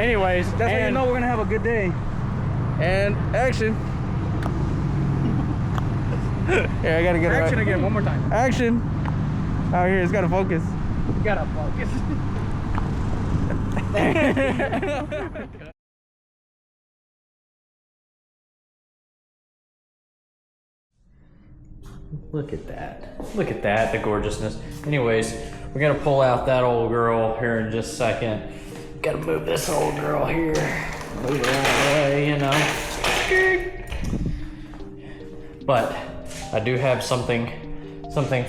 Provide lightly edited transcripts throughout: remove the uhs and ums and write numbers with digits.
Anyways, that's how you know we're gonna have a good day. And action. Yeah, I gotta get Action right. again, one more time. Action. Out here, it's gotta focus. You gotta focus. Look at that. Look at that, the gorgeousness. Anyways, we're gonna pull out that old girl here in just a second. Gotta move this old girl here. Move her out of the way, you know. But I do have something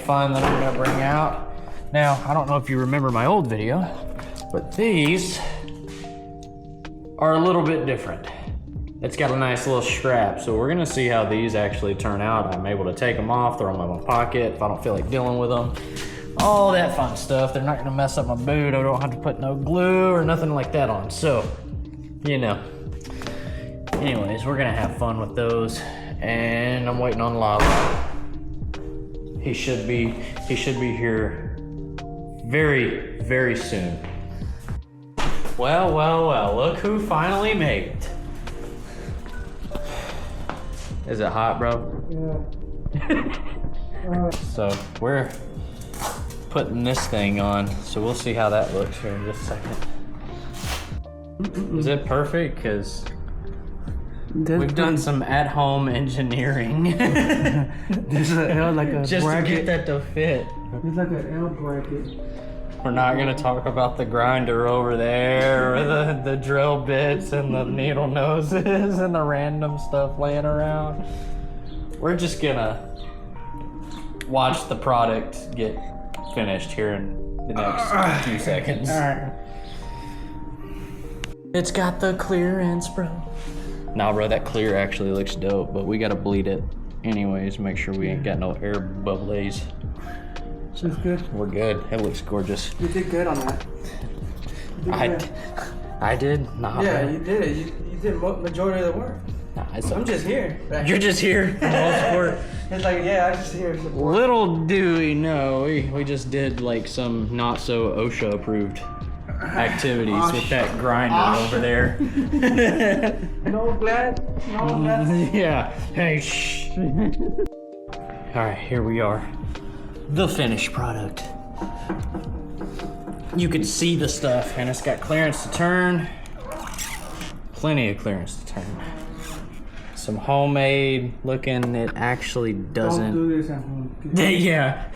fun that I'm gonna bring out. Now, I don't know if you remember my old video, but these are a little bit different. It's got a nice little strap, so we're gonna see how these actually turn out. I'm able to take them off, throw them in my pocket if I don't feel like dealing with them. All that fun stuff. They're not gonna mess up my boot. I don't have to put no glue or nothing like that on. So, you know. Anyways, we're gonna have fun with those. And I'm waiting on Lala. He should be here very, very soon. Well, well, well, look who finally made it. Is it hot, bro? Yeah. So we're putting this thing on, so we'll see how that looks here in just a second. Is it perfect? Because we've done some at-home engineering. There's a L like a just bracket. to get that to fit. It's like an L bracket. We're not gonna talk about the grinder over there, or the drill bits and the needle noses and the random stuff laying around. We're just gonna watch the product get finished here in the next few seconds. All right. It's got the clearance, bro. Nah, bro, that clear actually looks dope, but we gotta bleed it anyways, make sure we ain't got no air bubbles. Looks good. We're good. It looks gorgeous. You did good on that. I did? Nah. Yeah, bro. you did it. You did majority of the work. Nah, I'm just here. You're just here for the most part. It's like, yeah, I'm just here. Little do we know, we just did like some not so OSHA approved activities with that grinder over there. No glad. No glad. Yeah. Hey, shh. All right, here we are. The finished product. You can see the stuff, and it's got clearance to turn. Plenty of clearance to turn. Some homemade looking. It actually doesn't. Don't do this at home. Yeah.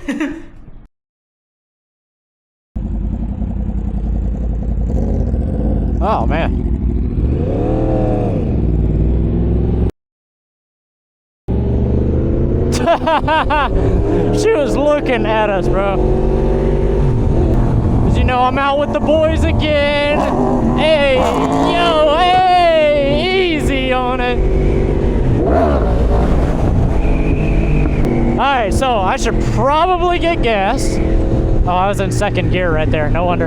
Oh man. She was looking at us, bro. Cause you know I'm out with the boys again. Hey, yo, hey, easy on it. Alright, so I should probably get gas. Oh, I was in second gear right there, no wonder.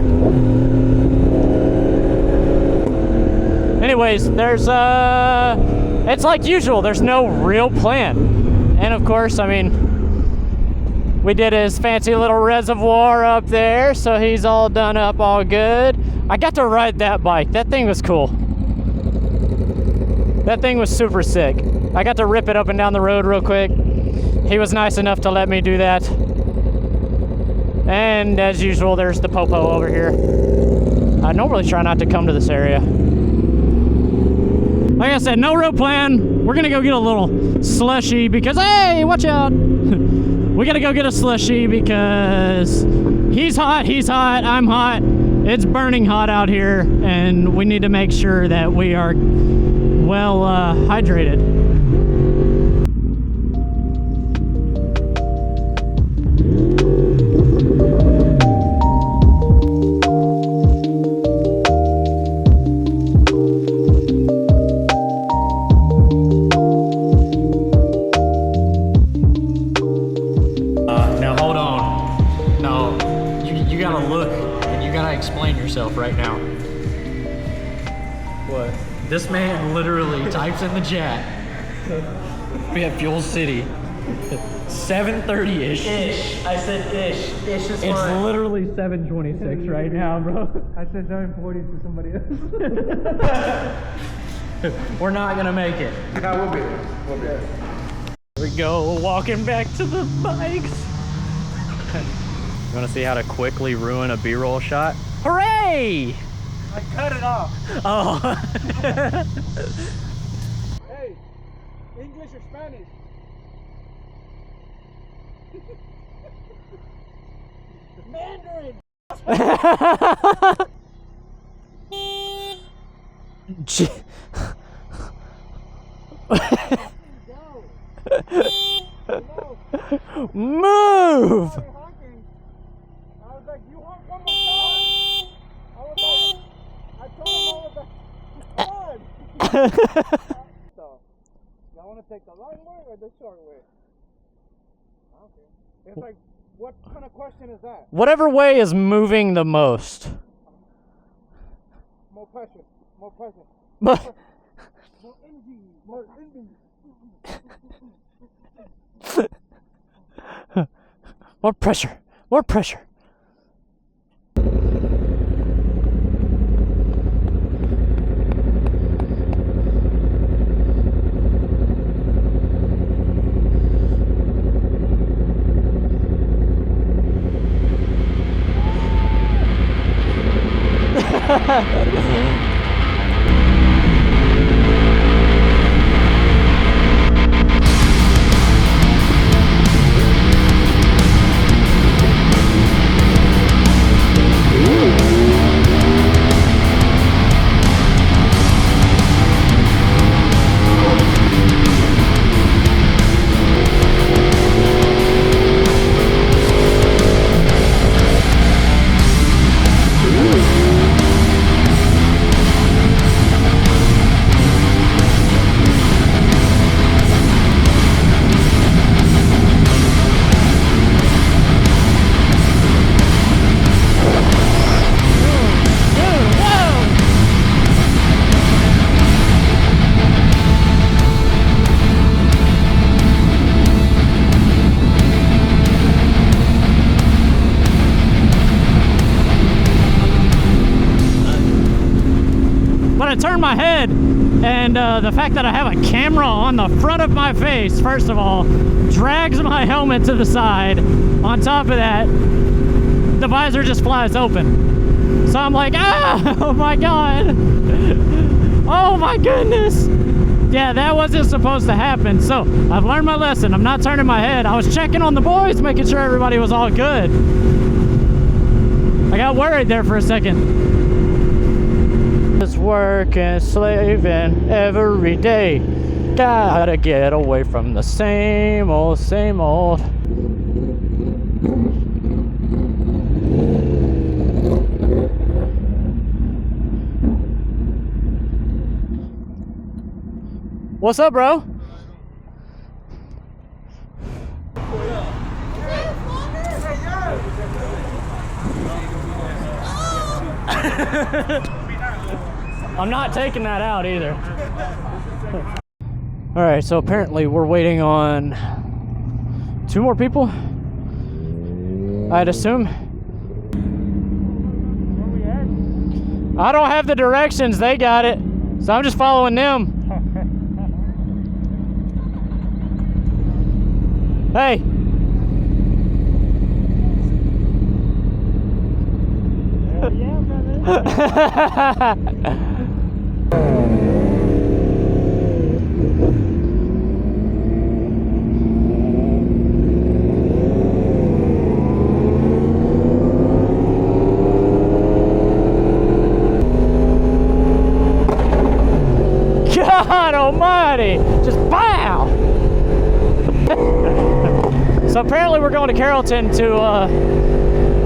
Anyways, there's it's like usual, there's no real plan. And of course, I mean, we did his fancy little reservoir up there, so he's all done up, all good. I got to ride that bike. That thing was cool. That thing was super sick. I got to rip it up and down the road real quick. He was nice enough to let me do that. And as usual, there's the popo over here. I normally try not to come to this area. Like I said, no real plan. We're gonna go get a little slushy because, hey, watch out. We gotta go get a slushy because he's hot, I'm hot. It's burning hot out here, and we need to make sure that we are well hydrated. Explain yourself right now. What? This man literally types in the chat. We have Fuel City. 7:30-ish. Ish. I said ish. Ish is It's fine. literally 7:26 right now, bro. I said 7:40 to somebody else. We're not gonna make it. No, we'll be there. We'll be there. Here we go, walking back to the bikes. You wanna see how to quickly ruin a B-roll shot? Hooray! I cut it off. Oh. Hey, English or Spanish? Mandarin. Move! I was like, you want one more shot? I was like, I told him all about So, y'all want to take the long way or the short way? Okay. It's like, what kind of question is that? Whatever way is moving the most. More pressure. More pressure. But More energy. More energy. more pressure. More pressure. Turn my head, and the fact that I have a camera on the front of my face, first of all, drags my helmet to the side. On top of that, the visor just flies open. So I'm like, ah, oh my god. Oh my goodness. Yeah, that wasn't supposed to happen. So I've learned my lesson. I'm not turning my head. I was checking on the boys, making sure everybody was all good. I got worried there for a second. Just working, slaving every day. Gotta get away from the same old, same old. What's up, bro? I'm not taking that out either. All right, so apparently we're waiting on 2 more people, I'd assume. Where we at? I don't have the directions, they got it. So I'm just following them. Hey. Yeah, brother. God almighty, just pow! So apparently we're going to Carrollton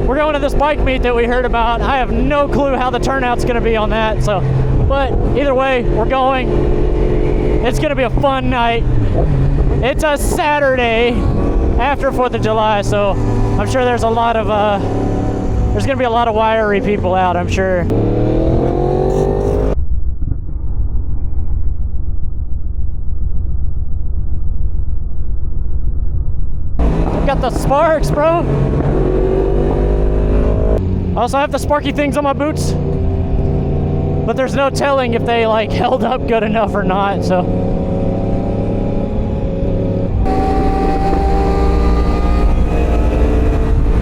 we're going to this bike meet that we heard about. I have no clue how the turnout's gonna be on that, so, but either way, we're going. It's gonna be a fun night. It's a Saturday after 4th of July, so I'm sure there's a lot of, there's gonna be a lot of wiry people out, I'm sure. got the sparks, bro. I also have the sparky things on my boots, but there's no telling if they like held up good enough or not, so.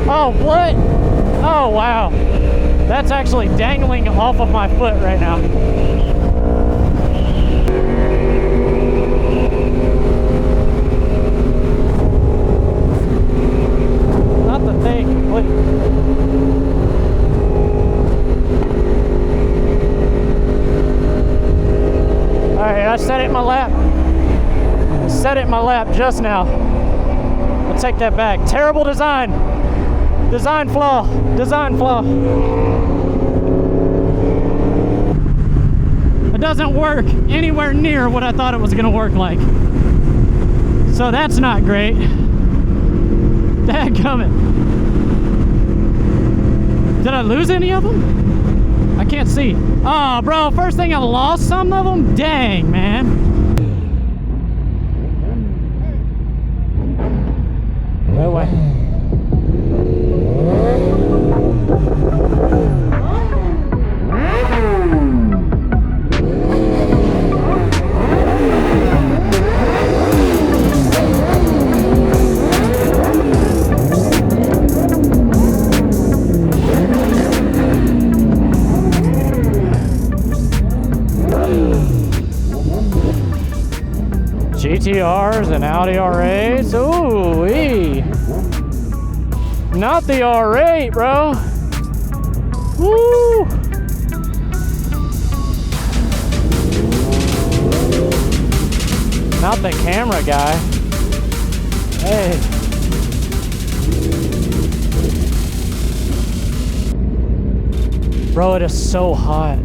Oh, what? Oh, wow. That's actually dangling off of my foot right now. Not the thing, wait. Alright, I set it in my lap. I set it in my lap just now. I'll take that back. Terrible design. Design flaw. Design flaw. It doesn't work anywhere near what I thought it was going to work like. So that's not great. Dadgummit. Did I lose any of them? I can't see. Oh, bro, first thing I lost some of them? Dang, man. No way. GTRs and Audi R8s. Ooh-wee. Not the R8, bro. Woo! Not the camera guy. Hey. Bro, it is so hot.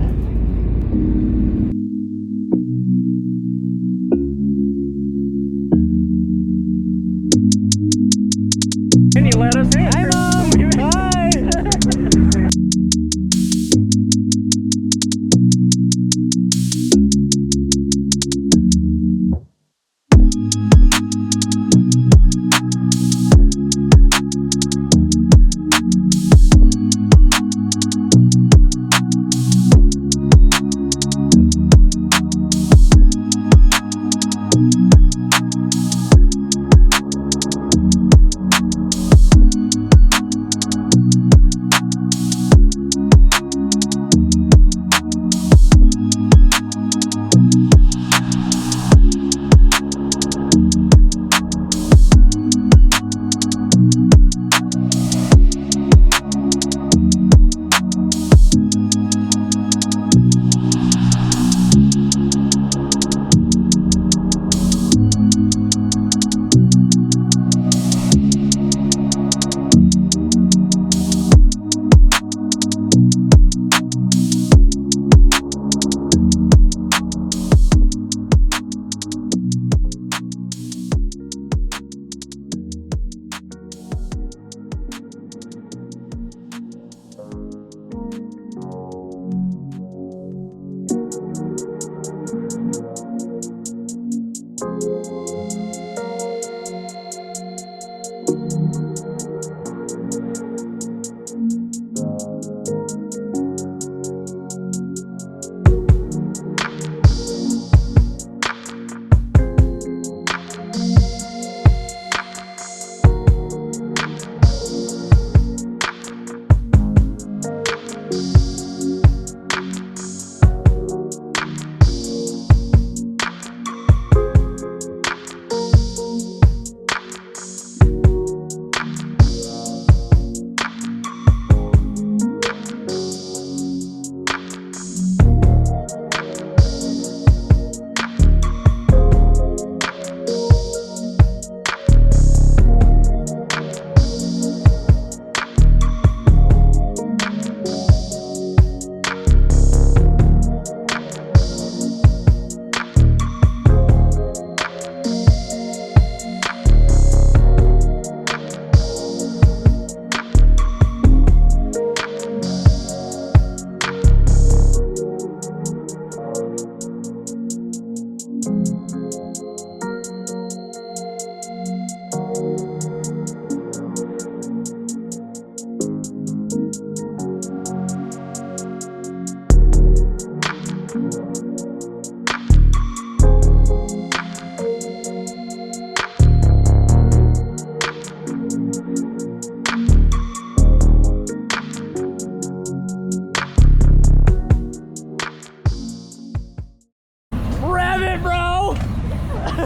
Can you let us in? Hi, Mom. Hi.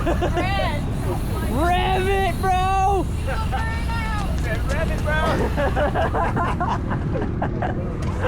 Rev it, bro! Rev it, bro!